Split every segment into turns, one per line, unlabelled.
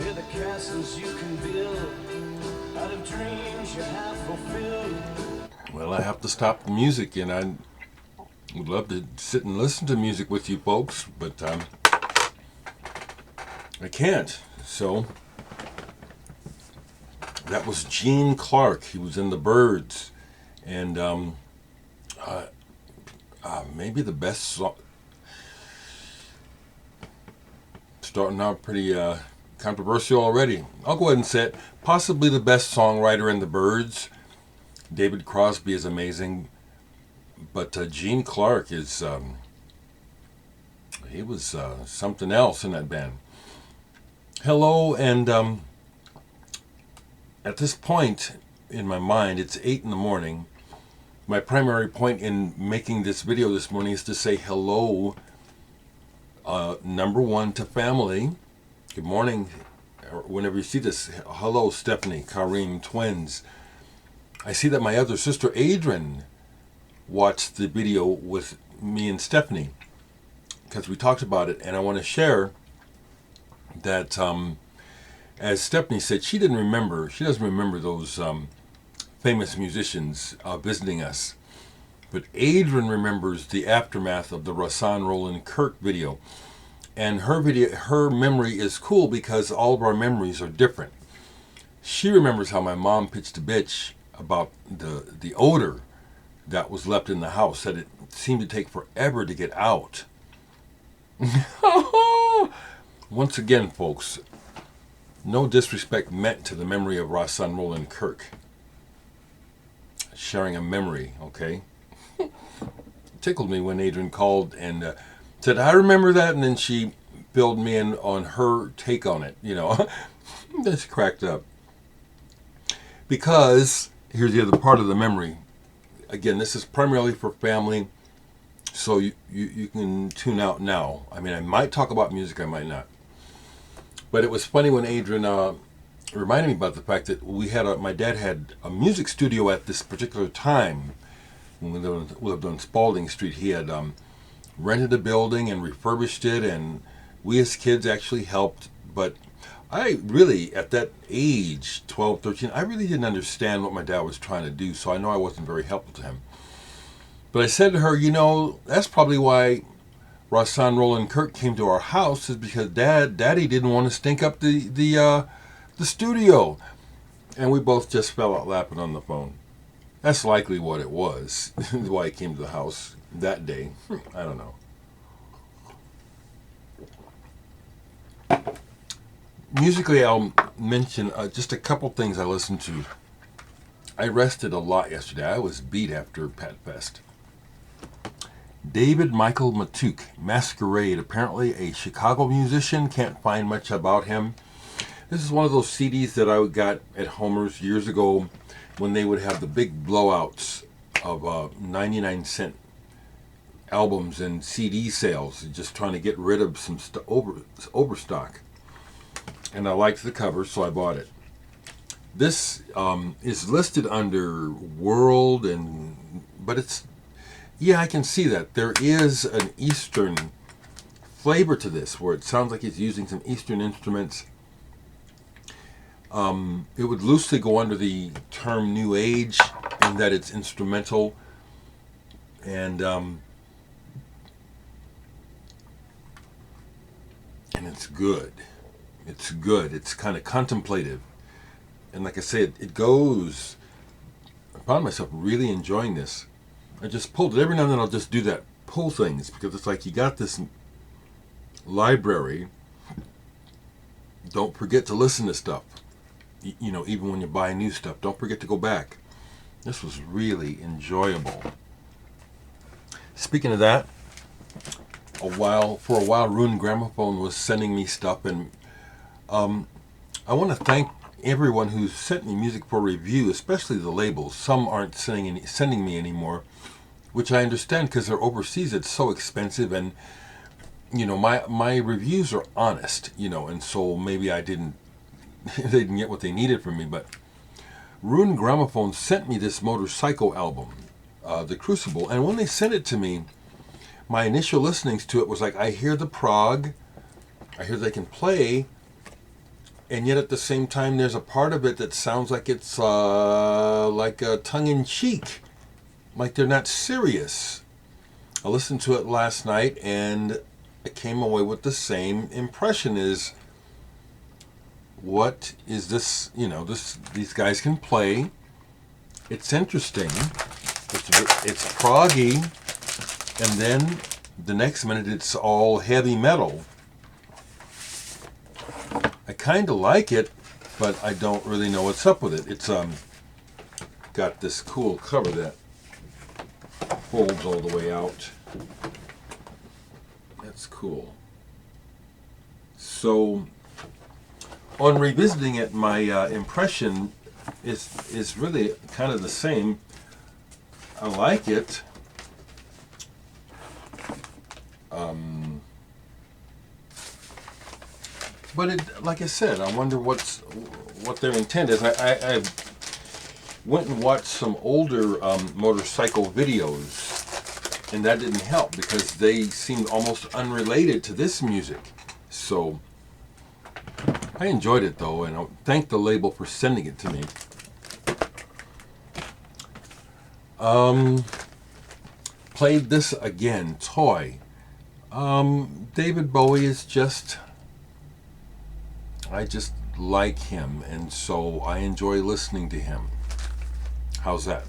We're the castles you can build out of dreams you have fulfilled. Well, I have to stop the music, and I would love to sit and listen to music with you folks, but I can't. So that was Gene Clark. He was in the Byrds, and maybe the best song. Starting out pretty controversial already. I'll go ahead and say it. Possibly the best songwriter in the Byrds. David Crosby is amazing, but Gene Clark is he was something else in that band. Hello, and at this point in my mind, it's 8 in the morning. My primary point in making this video this morning is to say hello, number one, to family. Good morning, or whenever you see this. Hello, Stephanie, Kareem, twins. I see that my other sister, Adrian, watched the video with me and Stephanie because we talked about it, and I want to share that, as Stephanie said, she doesn't remember those famous musicians visiting us. But Adrian remembers the aftermath of the Rahsaan Roland Kirk video. And her memory is cool because all of our memories are different. She remembers how my mom pitched a bitch about the odor that was left in the house, that it seemed to take forever to get out. Once again, folks, no disrespect meant to the memory of Rahsaan Roland Kirk. Sharing a memory, okay? It tickled me when Adrian called and said, I remember that, and then she filled me in on her take on it, you know. Just cracked up. Because, here's the other part of the memory. Again, this is primarily for family, so you can tune out now. I mean, I might talk about music, I might not. But it was funny when Adrian reminded me about the fact that my dad had a music studio at this particular time. When we lived on Spalding Street, he had rented a building and refurbished it, and we as kids actually helped. But I really, at that age, 12, 13, I really didn't understand what my dad was trying to do, so I know I wasn't very helpful to him. But I said to her, you know, that's probably why Rahsaan Roland Kirk came to our house, is because Daddy didn't want to stink up the studio. And we both just fell out laughing on the phone. That's likely what it was, why he came to the house that day. I don't know. Musically, I'll mention just a couple things I listened to. I rested a lot yesterday. I was beat after Pat Fest. David Michael Matuch, Masquerade, apparently a Chicago musician. Can't find much about him. This is one of those CDs that I got at Homer's years ago when they would have the big blowouts of 99-cent albums and CD sales, just trying to get rid of some overstock. And I liked the cover, so I bought it. This is listed under World, but it's, yeah, I can see that. There is an Eastern flavor to this, where it sounds like he's using some Eastern instruments. It would loosely go under the term New Age, in that it's instrumental, and it's good. It's good. It's kind of contemplative, and like I said, it goes. I found myself really enjoying this. I just pulled it every now and then. I'll just do that, pull things, because it's like you got this library. Don't forget to listen to stuff. You know, even when you buy new stuff, don't forget to go back. This was really enjoyable. Speaking of that, for a while, Rune Gramophone was sending me stuff, and I want to thank everyone who's sent me music for review, especially the labels. Some aren't sending me anymore, which I understand because they're overseas. It's so expensive, and you know, my reviews are honest, you know, and so maybe they didn't get what they needed from me. But Rune Gramophone sent me this Motorpsycho album, the Crucible, and when they sent it to me, my initial listenings to it was like, I hear the prog, I hear they can play, and yet at the same time there's a part of it that sounds like it's like a tongue-in-cheek, like they're not serious. I listened to it last night and I came away with the same impression: is what is this? These guys can play. It's interesting. It's proggy, and then the next minute it's all heavy metal. I kind of like it, but I don't really know what's up with it. It's got this cool cover that folds all the way out. That's cool. So, on revisiting it, my impression is really kind of the same. I like it. But it, like I said, I wonder what their intent is. I went and watched some older Motorpsycho videos, and that didn't help because they seemed almost unrelated to this music. So I enjoyed it though, and I thank the label for sending it to me. Played this again, Toy. David Bowie is I just like him, and so I enjoy listening to him. How's that?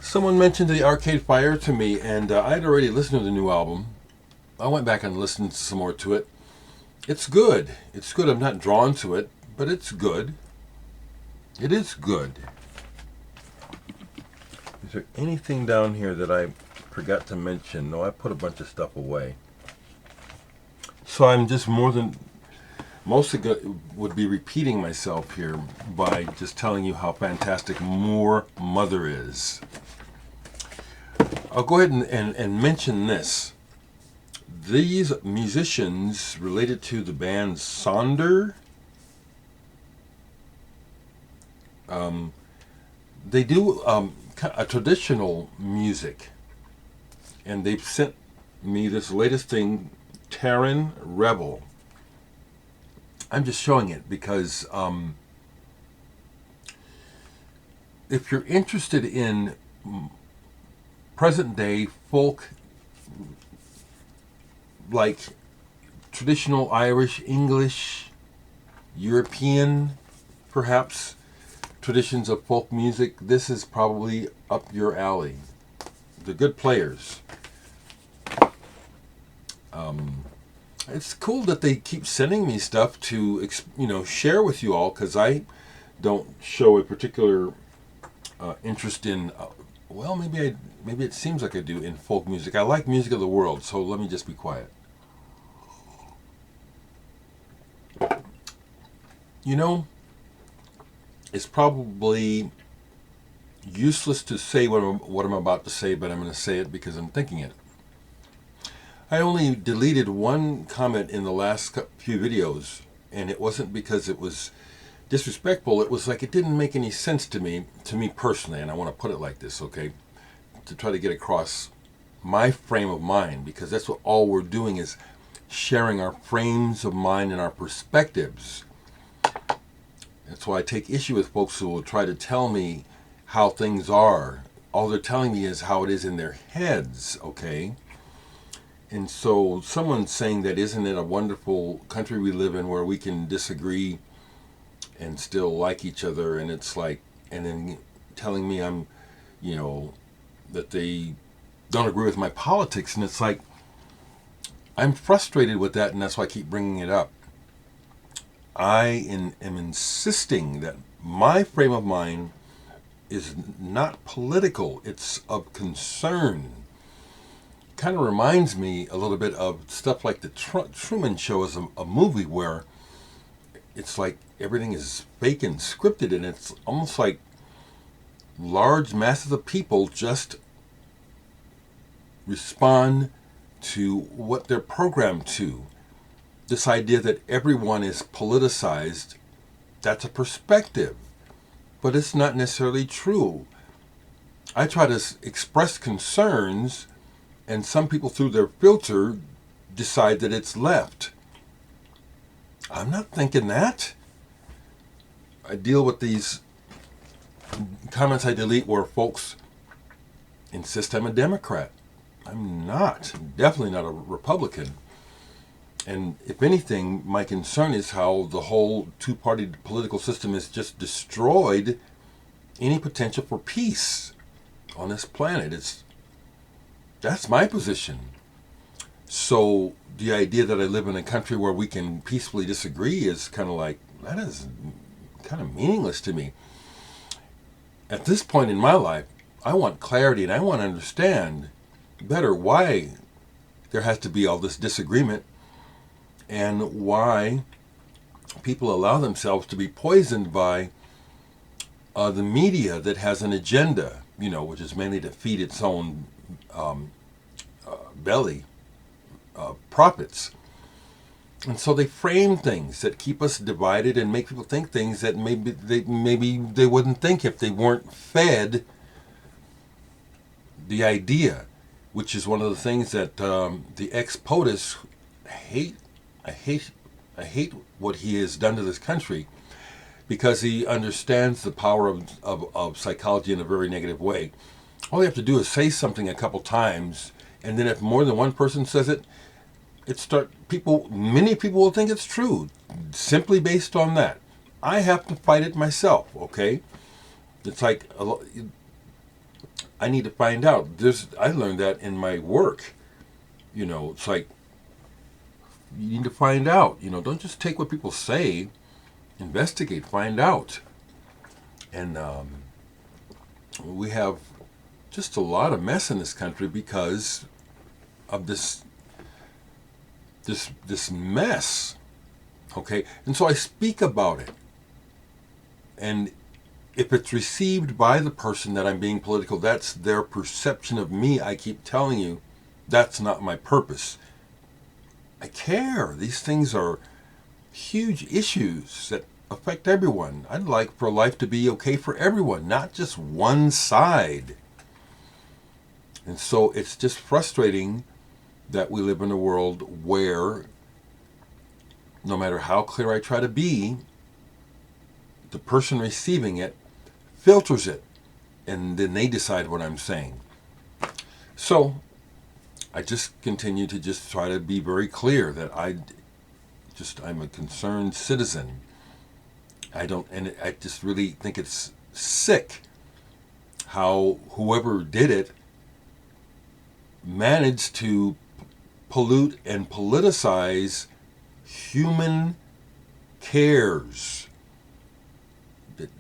Someone mentioned the Arcade Fire to me, and I had already listened to the new album. I went back and listened some more to it. It's good. It's good. I'm not drawn to it, but it's good. It is good. Is there anything down here that I forgot to mention? No, I put a bunch of stuff away. So I'm just would be repeating myself here by just telling you how fantastic More Mother is. I'll go ahead and mention this. These musicians related to the band Sonder, they do a traditional music, and they've sent me this latest thing, Tarren Revel. I'm just showing it because if you're interested in present day folk, like traditional Irish, English, European, perhaps, traditions of folk music, this is probably up your alley. They're good players. It's cool that they keep sending me stuff to share with you all, because I don't show a particular interest in maybe it seems like I do in folk music. I like music of the world, so let me just be quiet. It's probably useless to say what I'm about to say, but I'm going to say it because I'm thinking it. I only deleted one comment in the last few videos, and it wasn't because it was disrespectful. It was like it didn't make any sense to me personally, and I want to put it like this, okay, to try to get across my frame of mind, because that's what all we're doing is sharing our frames of mind and our perspectives. That's why I take issue with folks who will try to tell me how things are. All they're telling me is how it is in their heads, okay? And so someone's saying that, isn't it a wonderful country we live in where we can disagree and still like each other? And it's like, and then telling me I'm, that they don't agree with my politics. And it's like, I'm frustrated with that, and that's why I keep bringing it up. I am insisting that my frame of mind is not political. It's of concern. Kind of reminds me a little bit of stuff like the Truman Show is a movie where it's like everything is fake and scripted, and it's almost like large masses of people just respond to what they're programmed to. This idea that everyone is politicized, that's a perspective, but it's not necessarily true. I try to express concerns, and some people, through their filter, decide that it's left. I'm not thinking that. I deal with these comments I delete where folks insist I'm a Democrat. I'm not. I'm definitely not a Republican. And if anything, my concern is how the whole two-party political system has just destroyed any potential for peace on this planet. That's my position. So the idea that I live in a country where we can peacefully disagree is kind of like, that is kind of meaningless to me. At this point in my life, I want clarity and I want to understand better why there has to be all this disagreement and why people allow themselves to be poisoned by the media that has an agenda, which is mainly to feed its own belly profits. And so they frame things that keep us divided and make people think things that maybe they wouldn't think if they weren't fed the idea, which is one of the things that the ex-POTUS hate. I hate what he has done to this country because he understands the power of psychology in a very negative way. All you have to do is say something a couple times, and then if more than one person says it, many people will think it's true, simply based on that. I have to fight it myself, okay? It's like, I need to find out. I learned that in my work. It's like, you need to find out. Don't just take what people say. Investigate, find out. And we have just a lot of mess in this country because of this mess. Okay? And so I speak about it. And if it's received by the person that I'm being political, that's their perception of me. I keep telling you, that's not my purpose. I care. These things are huge issues that affect everyone. I'd like for life to be okay for everyone, not just one side. And so it's just frustrating that we live in a world where no matter how clear I try to be, the person receiving it filters it, and then they decide what I'm saying. So I just continue to just try to be very clear that I'm a concerned citizen. I just really think it's sick how whoever did it managed to pollute and politicize human cares.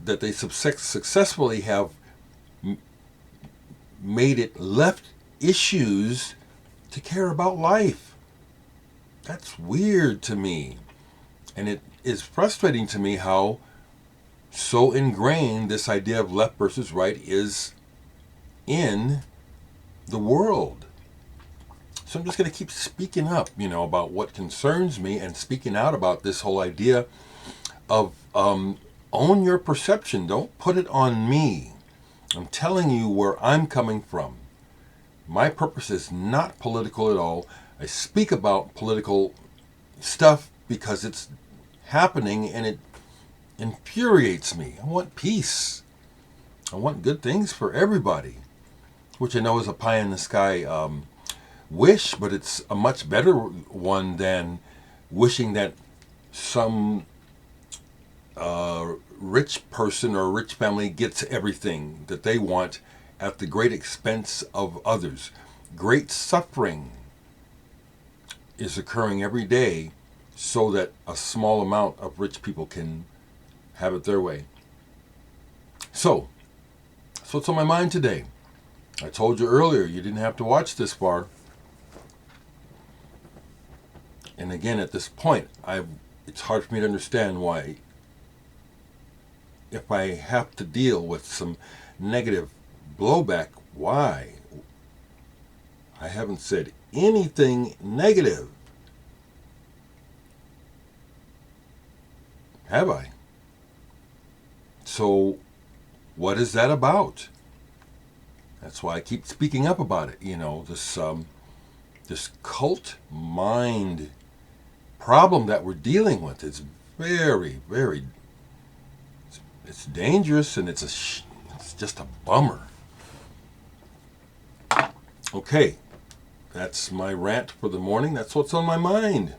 That they successfully have made it left issues to care about life. That's weird to me. And it is frustrating to me how so ingrained this idea of left versus right is in the world. So I'm just going to keep speaking up, about what concerns me and speaking out about this whole idea of own your perception. Don't put it on me. I'm telling you where I'm coming from. My purpose is not political at all. I speak about political stuff because it's happening and it infuriates me. I want peace. I want good things for everybody, which I know is a pie in the sky wish, but it's a much better one than wishing that some rich person or rich family gets everything that they want at the great expense of others. Great suffering is occurring every day so that a small amount of rich people can have it their way. So what's on my mind today? I told you earlier you didn't have to watch this far. And again, at this point, it's hard for me to understand why, if I have to deal with some negative blowback, why? I haven't said anything negative. Have I? So, what is that about? That's why I keep speaking up about it. This cult mind problem that we're dealing with is very, very, it's dangerous, and it's just a bummer. Okay, that's my rant for the morning. That's what's on my mind.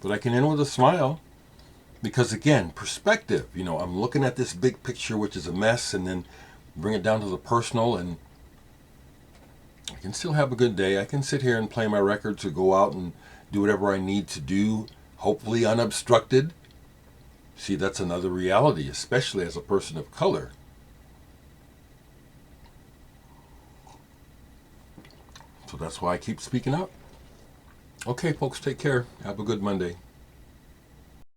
But I can end with a smile. Because again, perspective, I'm looking at this big picture, which is a mess, and then bring it down to the personal, and I can still have a good day. I can sit here and play my records or go out and do whatever I need to do, hopefully unobstructed. See, that's another reality, especially as a person of color. So that's why I keep speaking up. Okay, folks, take care. Have a good Monday.